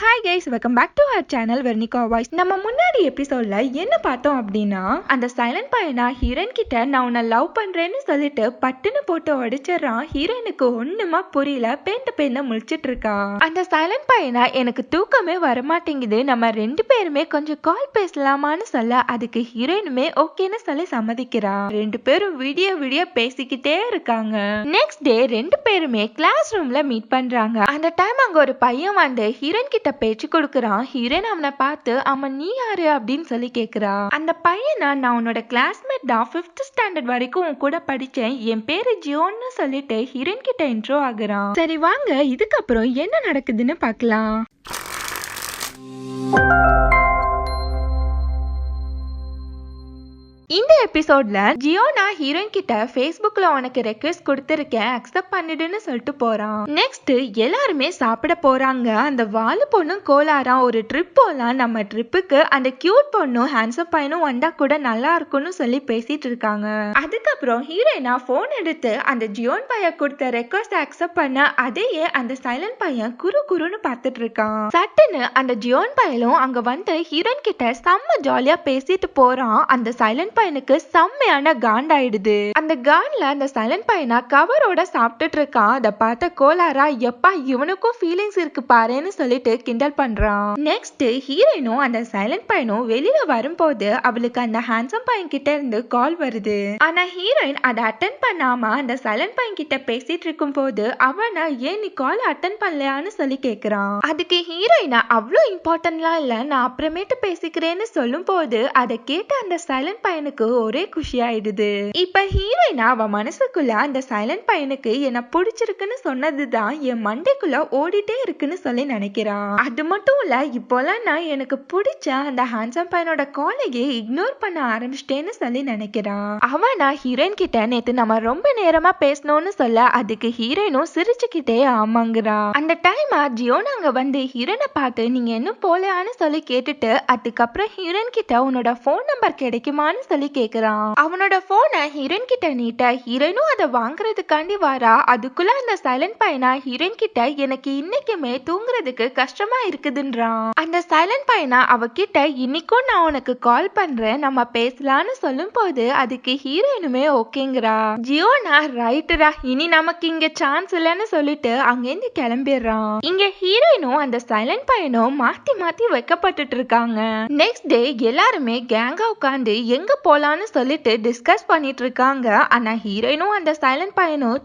Hi guys, welcome back to our channel Vernika voice. நம்ம முன்னாடி எபிசோட்ல என்ன பார்த்தோம் அப்படின்னா, அந்த சைலண்ட் பையனா ஹீரோயின் கிட்ட நான் உன்னை லவ் பண்றேன்னு சொல்லிட்டு பட்டுன்னு போட்டு உடைச்சிடறான். ஹீரோயினுக்கு ஒண்ணுமா புரியல, பேந்த முழிச்சிட்டு இருக்கா. அந்த சைலண்ட் பையனா எனக்கு தூக்கமே வரமாட்டேங்குது, நம்ம ரெண்டு பேருமே கொஞ்சம் கால் பேசலாமான்னு சொல்ல அதுக்கு ஹீரோயினுமே ஓகேன்னு சொல்லி சம்மதிக்கிறா. ரெண்டு பேரும் விடிய பேசிக்கிட்டே இருக்காங்க. நெக்ஸ்ட் டே ரெண்டு பேருமே கிளாஸ் ரூம்ல மீட் பண்றாங்க. அந்த டைம் அங்க ஒரு பையன் வந்து ஹீரோயின் கிட்ட பேச்சு கொடுக்கறான். ஹீரோயின் அவனை பார்த்து அவன் நீ யாரு அப்படின்னு சொல்லி கேக்குறா. அந்த பையனா நான் உன்னோட கிளாஸ்மேட் தான், 5th ஸ்டாண்டர்ட் வரைக்கும் உன் கூட படிச்சேன், என் பேரு ஜியோன்னு சொல்லிட்டு ஹீரோயின் கிட்ட இன்ட்ரோ ஆகுறான். சரி வாங்க இதுக்கப்புறம் என்ன நடக்குதுன்னு பார்க்கலாம். இந்த எபிசோட்ல ஜியோனா ஹீரோயின் கிட்ட ஃபேஸ்புக்ல உனக்கு ரெக்வெஸ்ட் கொடுத்திருக்கேன், அக்செப்ட் பண்ணிடுன்னு சொல்லிட்டு போறான். நெக்ஸ்ட் எல்லாருமே சாப்பிட போறாங்க. அந்த வாலு பொண்ணும் கோலாரா ஒரு ட்ரிப் போலாம், நம்ம ட்ரிப்புக்கு அந்த கியூட் பொண்ணும் ஹேண்ட்ஸம் பையனும் வந்தா கூட நல்லா இருக்கும்னு சொல்லி பேசிட்டு இருக்காங்க. அதுக்கப்புறம் ஹீரோயினா போன் எடுத்து அந்த ஜியோன் பையன் கொடுத்த ரெக்வெஸ்ட் அக்செப்ட் பண்ண அதையே அந்த சைலண்ட் பையன் குறுன்னு பார்த்துட்டு இருக்கான். சட்டுன்னு அந்த ஜியோன் பையனும் அங்க வந்து ஹீரோயின் கிட்ட செம்ம ஜாலியா பேசிட்டு போறான். அந்த சைலண்ட் பையனுக்கு செம்மையான காண்டாயிடுது. அந்த கான்ல அந்த சைலண்ட் பையனா கவரோட சாப்பிட்டுட்டு இருக்கான். அதை பார்த்த கோலாரா எப்பா இவனுக்கும் ஃபீலிங்ஸ் இருக்கு பாருன்னு சொல்லிட்டு கிண்டல் பண்றான். நெக்ஸ்ட் ஹீரோயினும் அந்த சைலண்ட் பையனும் வெளியில வரும்போது அவளுக்கு அந்த ஹேண்ட்ஸம் பையன் கிட்ட இருந்து கால் வருது. ஆனா ஹீரோயின் அதை அட்டன் பண்ணாம அந்த சைலண்ட் பையன் கிட்ட பேசிட்டு இருக்கும் போது அவனா ஏன் நீ கால் அட்டன் பண்ணலையான்னு சொல்லி கேக்குறான். அதுக்கு ஹீரோயினா அவ்வளோ இம்பார்ட்டன்ட்லாம் இல்ல, நான் அப்புறமேட்டு பேசிக்கிறேன்னு சொல்லும் போது அதை கேட்ட அந்த சைலண்ட் பையனுக்கு ஒரே குஷி ஆயிடுது. இப்ப ஹீரோயினா அவ மனசுக்குள்ள அந்த சைலண்ட் பையனுக்கு என்ன பிடிச்சிருக்குன்னு சொன்னதுதான் என் மண்டைக்குள்ள ஓடிட்டே இருக்குன்னு சொல்லி நினைக்கிறான். அது மட்டும் இல்ல, இப்போலாம் நான் எனக்கு பிடிச்ச அந்த ஹேண்ட்ஸம் பையனோட காலேஜை இக்னோர் பண்ண ஆரம்பிச்சிட்டேன்னு சொல்லி நினைக்கிறான். அவனா ஹீரோயின் கிட்ட நேத்து நம்ம ரொம்ப நேரமா பேசணும்னு சொல்ல அதுக்கு ஹீரோயினும் சிரிச்சுக்கிட்டே ஆமாங்கிறா. அந்த டைம் ஜியோன் அங்க வந்து ஹீரோனை பார்த்து நீங்க இன்னும் போலையான்னு சொல்லி கேட்டுட்டு அதுக்கப்புறம் ஹீரோயின் கிட்ட உன்னோட போன் நம்பர் கிடைக்குமான்னு சொல்லி கேக்குறான். அவனோட போனை ஹீரோயின் கிட்ட நீட்ட ஹீரோயினும் அதை வாங்குறதுக்காண்டி வாரா. அதுக்குள்ள அந்த சைலண்ட் பையனா ஹீரோயின் கிட்ட எனக்கு இன்னைக்குமே தூங்குறதுக்கு கஷ்டமா இருக்குதுன்றான். அந்த சைலண்ட் பையனா அவகிட்ட இன்னைக்கும் நான் உனக்கு கால் பண்றேன், நம்ம பேசலான்னு சொல்லும் போது அதுக்கு ஹீரோயினுமே ஓகேங்கிறா. ஜியோனா ரைட்டரா இனி நமக்கு இங்க சான்ஸ் இல்லைன்னு சொல்லிட்டு அங்கேருந்து கிளம்பிடுறான். இங்க ஹீரோயினும் அந்த சைலண்ட் பையனும் மாத்தி வைக்கப்பட்டுட்டு இருக்காங்க. நெக்ஸ்ட் டே எல்லாருமே கேங்கா உட்காந்து எங்க போலான்னு சொல்லிட்டு டிஸ்கஸ் பண்ணிட்டு இருக்காங்க. ஆனா ஹீரோயினும் அந்த சைலண்ட் பையனும்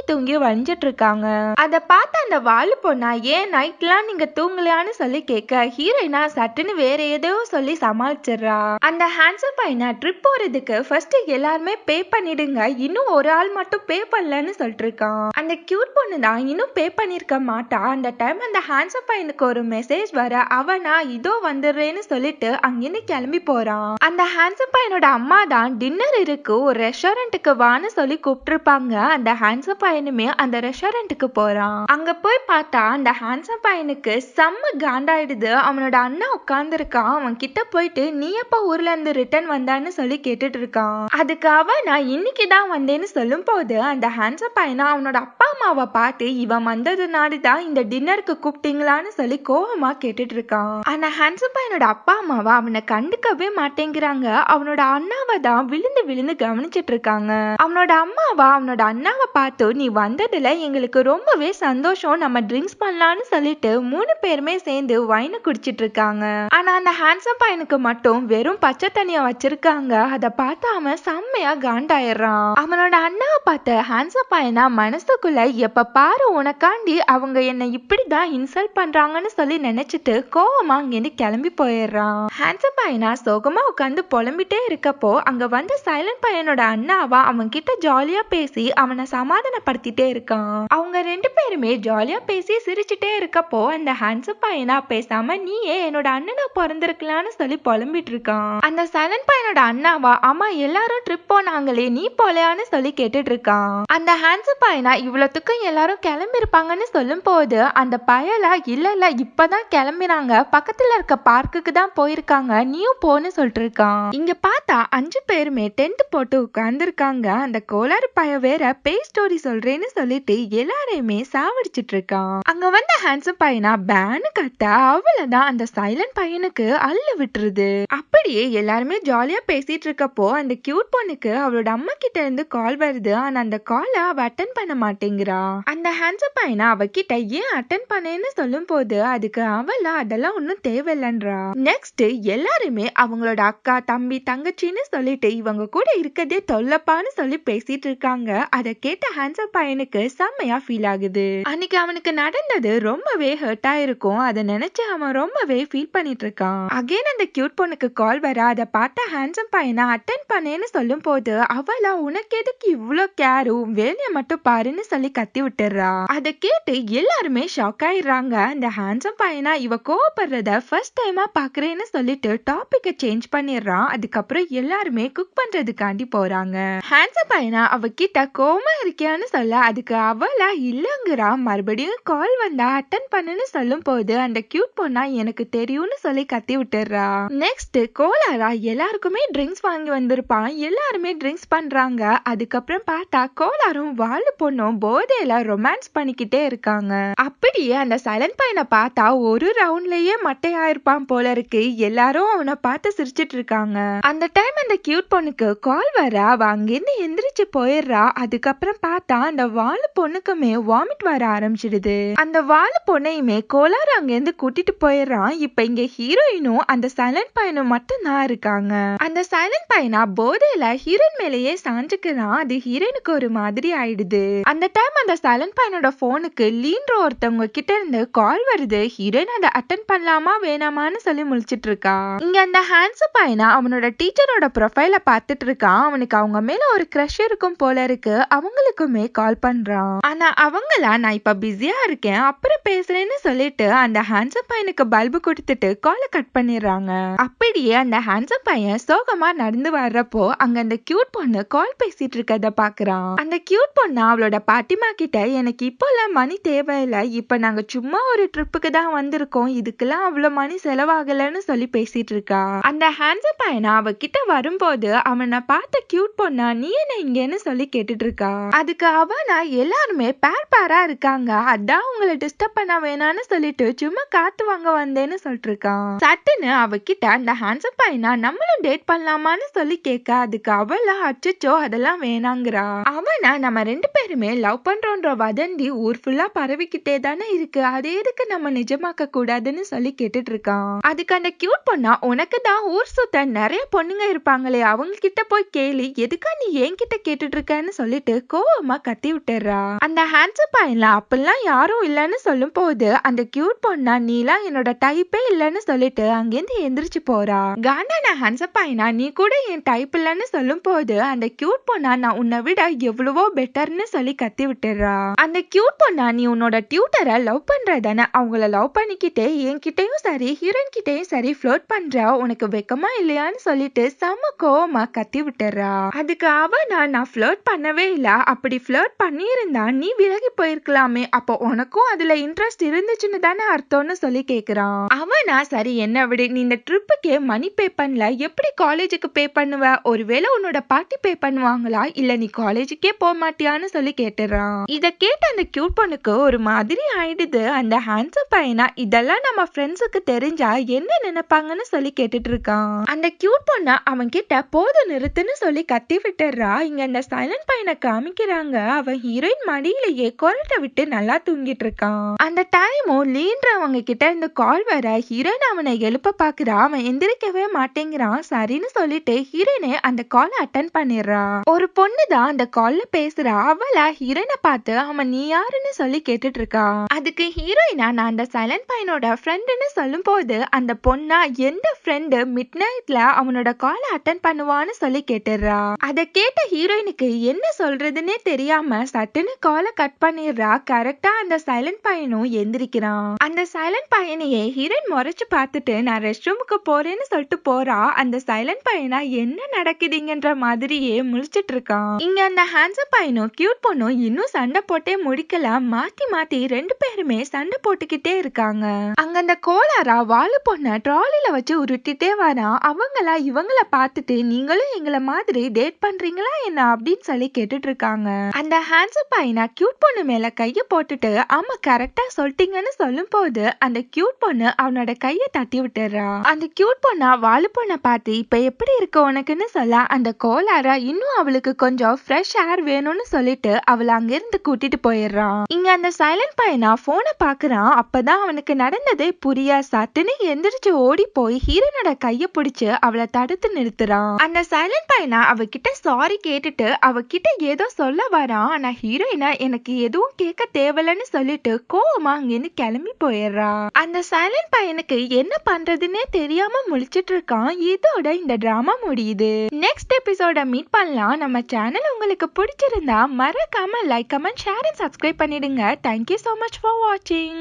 தூங்கி வழிஞ்சிட்டு இருக்காங்க. அத பார்த்த அந்த வாலு பொண்ணா ஏன் நைட்லாம் நீங்க தூங்கலையான்னு சொல்லி கேட்க ஹீரோயினா சட்டுன்னு வேற ஏதோ சொல்லி சமாளிச்சிடுறா. அந்த ஹேண்ட்ஸம் பையனா ட்ரிப் போறதுக்கு ஃபர்ஸ்ட் எல்லாருமே பே பண்ணிடுங்க, இன்னும் ஒரு ஆள் மட்டும் பே பண்ணலன்னு சொல்லிட்டு இருக்கான். அந்த கியூட் பொண்ணு தான் இன்னும் பே பண்ணிருக்க மாட்டா. அந்த டைம் அந்த ஹேண்ட்ஸம் பையனுக்கு ஒரு மெசேஜ் வர அவனா இதோ வந்துடுறேன்னு சொல்லிட்டு அங்கிருந்து கிளம்பி போறான். அந்த ஹேண்ட்ஸம் பையனோட அம்மா தான் டின்னர் இருக்கு ஒரு ரெஸ்டாரண்ட்டுக்கு வான்னு சொல்லி கூப்பிட்டுருப்பாங்க. அந்த ஹேண்ட்ஸம் பையனுமே அந்த ரெஸ்டாரண்ட்டுக்கு போறான். அங்க போய் பார்த்தா அந்த ஹேண்ட்ஸம் பையனுக்கு செம்ம காண்டாயிடுது. அவனோட அண்ணா உட்கார்ந்து இருக்கான். அவன் கிட்ட போயிட்டு நீ எப்ப ஊர்ல இருந்து ரிட்டர்ன் வந்தான்னு சொல்லி கேட்டுட்டு இருக்கான். அதுக்கு அவன் நான் இன்னைக்கு தான் வந்தேன்னு சொல்லும் போது அந்த ஹேண்ட்ஸம் பையனா அவனோட அப்பா அம்மாவை பார்த்து இவன் வந்ததுனாலதான் இந்த டின்னருக்கு கூப்பிட்டீங்களான்னு சொல்லி கோவமா கேட்டுட்டு இருக்கான். ஆனா ஹேண்ட்ஸம் பையனோட அப்பா அம்மாவை அவனை கண்டுக்கவே மாட்டேங்கிறாங்க. அவனோட அண்ணாவை தான் விழுந்து கவனிச்சிட்டு இருக்காங்க. அவனோட அம்மாவா அவனோட அண்ணாவை பார்த்து நீ வந்ததுல எங்களுக்கு ரொம்பவே சந்தோஷம், நம்ம ட்ரிங்க்ஸ் பண்ணலான்னு சொல்லிட்டு 3 பேருமே சேர்ந்து வைன் குடிச்சிட்டு இருக்காங்க. ஆனா அந்த ஹேண்ட்ஸம் பையனுக்கு மட்டும் வெறும் பச்சை தண்ணியா வச்சிருக்காங்க. அதை பார்த்து அவன் செம்மையா காண்டாயிடுறான். அவனோட அண்ணாவை பார்த்த ஹேண்ட்ஸம் பையனா மனசுக்குள்ள எப்ப பாரு உனக்காண்டி அவங்க என்ன இப்படிதான் இன்சல்ட் பண்றாங்கன்னு சொல்லி நினைச்சிட்டு கோவமா அங்கிருந்து கிளம்பி போயிடுறான். ஹேண்ட்ஸம் பையனா சோகமா உட்காந்து புலம்பிட்டே இருக்கப்போ அங்க வந்து சைலண்ட் பையனோட அண்ணாவா அவன் கிட்ட ஜாலியா பேசி அவனை சமாதானப்படுத்திட்டே இருக்கான். அவங்க ரெண்டு பேருமே ஜாலியா பேசி சிரிச்சுட்டே இருக்கப்போ அந்த ஹேண்ட்ஸம் பையனா பேசாம நீயே என்னோட அண்ணனை பிறந்திருக்கலான்னு சொல்லி புலம்பிட்டு இருக்கான். அந்த சைலண்ட் பையனோட அண்ணாவா ஆமா எல்லாரும் ட்ரிப் போனாங்களே நீ போலையான்னு சொல்லி கேட்டுட்டு இருக்கான். அந்த ஹேண்ட்ஸம் பையனா இவ்வளவுக்கும் எல்லாரும் கிளம்பி இருப்பாங்கன்னு சொல்லும் போது அந்த பயலா இல்ல இப்பதான் கிளம்பினாங்க, பக்கத்துல இருக்க பார்க்குக்கு தான் போயிருக்காங்க, நீயும் போன்னு சொல்லிட்டு இருக்கான். இங்க பார்த்தா அந்த 5 பேருமே டென்ட் போட்டு உட்கார்ந்துருக்காங்க. அந்த கோளாறு பைய வேற பேய் ஸ்டோரி சொல்றேன்னு சொல்லிட்டு எல்லாரையுமே சாவடிச்சிட்டு இருக்கான். அங்க வந்த ஹேண்ட்ஸம் பையனா பேனு கத்த அவ்வளவுதான் அந்த சைலண்ட் பையனுக்கு அள்ளு விட்டுருது. அப்படியே எல்லாருமே ஜாலியா பேசிட்டு இருக்கப்போ அந்த கியூட் பொண்ணுக்கு அவளோட அம்மா கிட்ட இருந்து கால் வருது. ஆனா அந்த கால அவ அட்டன் பண்ண மாட்டேங்கிறா. அந்த ஹேண்ட்ஸம் பையனா அவகிட்ட ஏன் அட்டன் பண்ணேன்னு சொல்லும் போது அதுக்கு அவள அதெல்லாம் ஒன்னும் தேவையில்லன்றா. நெக்ஸ்ட் எல்லாருமே அவங்களோட அக்கா தம்பி தங்கச்சின்னு சொல்லிட்டு இவங்க கூட இருக்கதே தொல்லப்பான்னு சொல்லி பேசிட்டு இருக்காங்க. அதை கேட்ட ஹேண்ட்ஸம் பையனுக்கு செம்மையா ஃபீல் ஆகுது. அன்னைக்கு அவனுக்கு நடந்தது ரொம்பவே ஹர்ட் ஆயிருக்கும். அதை நினைச்சு அவன் ரொம்பவே ஃபீல் பண்ணிட்டு இருக்கான். அகைன் அந்த கியூட் பொண்ணுக்கு கால் வர அதை பார்த்த ஹேண்ட்ஸம் பையனை அட்டென்ட் பண்ணேன்னு சொல்லும் போது அவளா உனக்கு எதுக்கு இவ்ளோ கேரும் வேலைய மட்டும் பாருன்னு சொல்லி கத்தி விட்டுறா. அதை கேட்டு எல்லாருமே ஷாக் ஆயிடுறாங்க. அந்த ஹேண்ட்ஸம் பையனா இவ கோவப்படுறத ஃபர்ஸ்ட் டைமா பாக்குறேன்னு சொல்லிட்டு டாபிக்க சேஞ்ச் பண்ணிடுறான். அதுக்கப்புறம் எல்லாருமே குக் பண்றதுக்காண்டி போறாங்க. ஹேண்ட்ஸம் பையனா அவகிட்ட கோவமா இருக்கியான்னு சொல்ல அதுக்கு அவளா இல்லங்கிறா. மறுபடியும் கால் வந்தா அட்டன் பண்ணுன்னு சொல்லும் போது அந்த கியூட் பொண்ணா எனக்கு தெரியும்னு சொல்லி கத்தி விட்டுறா. நெக்ஸ்ட் கோலாரா எல்லாருக்குமே ட்ரிங்க்ஸ் வாங்கி வந்திருப்பான். எல்லாருமே ட்ரிங்க்ஸ் பண்றாங்க. அதுக்கப்புறம் பார்த்தா கோலாரும் வாழு பொண்ணும் போதையில ரொமான்ஸ் பண்ணிக்கிட்டே இருக்காங்க. அப்படியே அந்த சைலண்ட் பையனை பார்த்தா ஒரு ரவுண்ட்லயே மட்டையாயிருப்பான் போல இருக்கு. எல்லாரும் அவனை பார்த்து சிரிச்சிட்டு இருக்காங்க. அந்த டைம் அந்த கியூட் பொண்ணுக்கு கால் வர அவ அங்கிருந்து எந்திரிச்சு போயிடுறா. அதுக்கப்புறம் பார்த்தா அந்த வாழு பொண்ணுக்குமே வாமிட் வர ஆரம்பிச்சிடுது. அந்த வாழு பொண்ணையுமே கோலார் அங்கிருந்து கூட்டிட்டு போயிடுறான். இப்ப இங்க ஹீரோயினும் அந்த சைலண்ட் பையனும் மட்டும் தான் இருக்காங்க. அந்த சைலண்ட் பையனா போதையில ஹீரோயின் மேலேயே சாஞ்சுக்கிறான். அது ஹீரோயினுக்கு ஒரு மாதிரி ஆயிடுது. அந்த டைம் அந்த சைலண்ட் பையனோட போனுக்கு லீன்ற ஒருத்தவங்க கிட்ட இருந்து கால் வருது. ஹீரோயின் அதை அட்டன் பண்ணலாமா வேணாமான்னு சொல்லி முழிச்சிட்டு இருக்கா. இங்க அந்த ஹேண்ட்ஸம் பையனா அவனோட டீச்சரோட ப்ரொஃபைல பார்த்துட்டு இருக்கான். அவனுக்கு அவங்க மேல ஒரு கிரஷ் இருக்கும் போல இருக்கு. அவங்களுக்குமே கால் பண்றான். ஆனா அவங்களா நான் இப்ப பிஸியா இருக்கேன் அப்புறம் பேசுறேன்னு சொல்லிட்டு அந்த ஹேண்ட்ஸம் பையனுக்கு பல்பு கொடுத்துட்டு காலை கட் பண்ணிடுறாங்க. அப்படியே அந்த ஹேண்ட்ஸம் பையன் சோகமா நடந்து வர்றப்போ அங்க அந்த கியூட் பொண்ணு கால் பேசிட்டு இருக்கத பாக்குறான். அந்த கியூட் பொண்ணு அவளோட பாட்டிமா கிட்ட எனக்கு இப்போல்லாம் மணி தேவையில்லை, இப்ப நாங்க சும்மா ஒரு ட்ரிப்புக்கு தான் வந்திருக்கோம், இதுக்கெல்லாம் அவ்வளவு மணி செலவாகலன்னு சொல்லி பேசிட்டு இருக்கா. அந்த ஹேண்ட்ஸம் பையனா அவகிட்ட வரும்போது அவனை பார்த்த கியூட் பொண்ணா நீ என்ன இங்கன்னு சொல்லி கேட்டுட்டு இருக்கா. அதுக்கு அவனா எல்லாருமே பேரா இருக்காங்க, அதான் உங்களை டிஸ்டர்ப் பண்ண வேணான்னு சொல்லிட்டு சும்மா காத்து வாங்க வந்தேன்னு சொல்லிட்டு இருக்கான். சட்டுன்னு அவகிட்ட அந்த ஹேண்ட்ஸம் பையனா நம்மளும் டேட் பண்ணலாமான்னு சொல்லி கேட்க அதுக்கு அவளா அச்சச்சோ அதெல்லாம் வேணாங்கிறா. அவனா நம்ம 2 பேருமே லவ் பண்றோன்ற வதந்தி ஊர் ஃபுல்லா பரவிக்கிட்டே தானே இருக்கு, அது எதுக்கு நம்ம நிஜமாக்க கூடாதுன்னு சொல்லி கேட்டுட்டு இருக்கான். அதுக்கு அந்த கியூட் பொண்ணா உனக்கு தான் ஊர் சுத்த நிறைய பொண்ணுங்க இருப்பாங்களே அவங்க கிட்ட போய் கேளு, எதுக்கா நீ என்கிட்ட கேட்டுட்டு இருக்கன்னு சொல்லிட்டு கோவமா கத்தி விட்டுறா. அந்த ஹேண்ட்ஸம் பையன்ல அப்பெல்லாம் யாரும் இல்லன்னு சொல்லும் போது அந்த கியூட் பொண்ணா நீலாம் என்னோட டைப்பே இல்லன்னு சொல்லிட்டு அங்கேருந்து எந்திரிச்சு போறா. காண்டான ஹேண்ட்ஸம் பையனா நீ கூட என் டைப் இல்லன்னு சொல்லும் போது அந்த கியூட் பொண்ணா நான் உன்னை விட எவ்வளவோ பெட்டர்னு சொல்லி கத்தி விட்டுறா. அந்த கியூட் பொண்ணா நீ உன்னோட டியூட்டரை லவ் பண்றதானே, அவங்கள லவ் பண்ணிக்கிட்டே என்கிட்டயும் சரி ஹீரோயின் கிட்டயும் சரி ஃப்ளோட் பண்ற, உனக்கு வெக்கமா இல்லையான்னு சொல்லிட்டு செம்ம கோவமா கத்தி விட்டுறா. அதுக்கு நான் ஃப்ளோட் பண்ணவே இல்ல, அப்படி ஃப்ளோட் பண்ணியிருந்தா நீ விலகி போயிருக்கலாமே, அப்போ உனக்கும் அதுல இன்ட்ரெஸ்ட் இருந்துச்சுன்னு தானே அர்த்தம்னு சொல்லி கேக்குறான். அவனா சரி என்ன விடு, நீ இந்த ட்ரிப்புக்கே மணி பே பண்ணல, எப்படி காலேஜுக்கு பே பண்ணுவ, ஒருவேளை உன்னோட பாட்டி பே பண்ணுவாங்களா, இல்ல நீ காலேஜுக்கே போக மாட்டியான்னு சொல்லி கேட்டுறான். இத கேட்ட அந்த கியூட் பொண்ணுக்கு ஒரு மாதிரி ஆயிடுது. அந்த ஹேண்ட்ஸம் பையனா இதெல்லாம் நம்ம ஃப்ரெண்ட்ஸுக்கு தெரிஞ்சா என்ன நினைப்பாங்கன்னு சொல்லி கேட்டுட்டு இருக்கான். அந்த கியூட் பொண்ணா அவன் கிட்ட போது நிறுத்துன்னு சொல்லி கத்தி விட்டுறா. இங்க அந்த சைலண்ட் பையனை காமிக்கிறாங்க. அவன் ஹீரோயின் மடியிலேயே கொரட்டை விட்டு நல்லா தூங்கிட்டு இருக்கான். அந்த டைமும் லீன்றவங்க கிட்ட இருந்து கால் வர ஹீரோயின் அவனை எழுப்ப பாக்குறா. அவன் எந்திரிக்கவே மாட்டேங்கிறான். சரின்னு சொல்லிட்டு ஹீரோயினே அந்த காலை அட்டன் பண்ணிடுறா. ஒரு பொண்ணு தான் அந்த கால்ல பேசுறா. அவளா ஹீரோயினை பார்த்து அவன் நீ யாருன்னு சொல்லி கேட்டுட்டு இருக்கா. அதுக்கு ஹீரோயினா நான் அந்த சைலண்ட் பையனோட ஃப்ரெண்டுன்னு சொல்லும் போது அந்த பொண்ணா எந்த ஃப்ரெண்டு மிட் நைட்ல அவனோட காலை அட்டன் பண்ணுவான்னு சொல்லி கேட்டுறா. அதை கேட்ட ஹீரோயினுக்கு என்ன சொல்றதுன்னே தெரியாம சட்டுன்னு காலை கட் பண்ணிடுறா. கரெக்டா அந்த சைலண்ட் பையனும் எந்திரிக்கிறான். அந்த சைலண்ட் பையனையே ஹீரோயின் முறைச்சு பார்த்துட்டு நான் ரெஸ்ட் ரூமுக்கு போறேன்னு சொல்லிட்டு போறா. அந்த சைலண்ட் பையனா என்ன நடக்குதுங்கன்ற மாதிரியே முழிச்சிட்டு இருக்கான். இங்க அந்த ஹேண்ட்ஸம் பையனும் கியூட் பொண்ணும் இன்னும் சண்டை போட்டே முடிக்கல. மாத்தி மாத்தி ரெண்டு பேருமே சண்டை போட்டுக்கிட்டே இருக்காங்க. அங்க அந்த கோலாரா வாலு பொண்ண ட்ராலில வச்சு உருட்டிட்டே வரா. அவங்களா இவங்கள பார்த்துட்டு நீங்களும் எங்களை மாதிரி டேட் பண்றீங்களா என்ன அப்படின்னு சொல்லி கேட்டுட்டு இருக்காங்க. அந்த ஹேண்ட்ஸம் பையனா கியூட் பொண்ணு மேல கைய போட்டுட்டு ஆமா கரெக்டா சொல்லிட்டீங்கன்னு சொல்லும் போது அந்த கியூட் பொண்ணு அவனோட கைய தட்டி விட்டுறா. அந்த கியூட் பொண்ணா வாலு பொண்ண பார்த்து இப்ப எப்படி இருக்கு உனக்குன்னு சொல்ல அந்த கோலாரா இன்னும் அவளுக்கு கொஞ்சம் ஃப்ரெஷ் ஏர் வேணும்னு சொல்லிட்டு அவளை அங்கிருந்து கூட்டிட்டு போயிடுறான். இங்க அந்த சைலண்ட் பையனா போனை பாக்குறான். அப்பதான் அவனுக்கு நடந்ததே புரியா. சட்டுன்னு எந்திரிச்சு ஓடி போய் ஹீரோனோட கைய பிடிச்சு அவளை தடுத்து நிறுத்துறான். அந்த சைலண்ட் பையனா அவகிட்ட சாரி கேட்டுட்டு அவகிட்ட ஏதோ சொல்ல வரான். ஆனா ஹீரோயினா எனக்கு எதுவும் கேட்க தேவையில்லைன்னு சொல்லிட்டு கோவமா அங்கிருந்து கிளம்பி போயிடுறா. அந்த சைலண்ட் பையனுக்கு என்ன பண்றதுன்னே தெரியாம முழிச்சிட்டு இருக்கான். இதோட இந்த டிராமா முடியுது. நெக்ஸ்ட் எபிசோட மீட் பண்ணலாம். நம்ம சேனல் உங்களுக்கு பிடிச்சிருந்தா மறக்காம like, comment, share and subscribe பண்ணிடுங்க. Thank you so much for watching.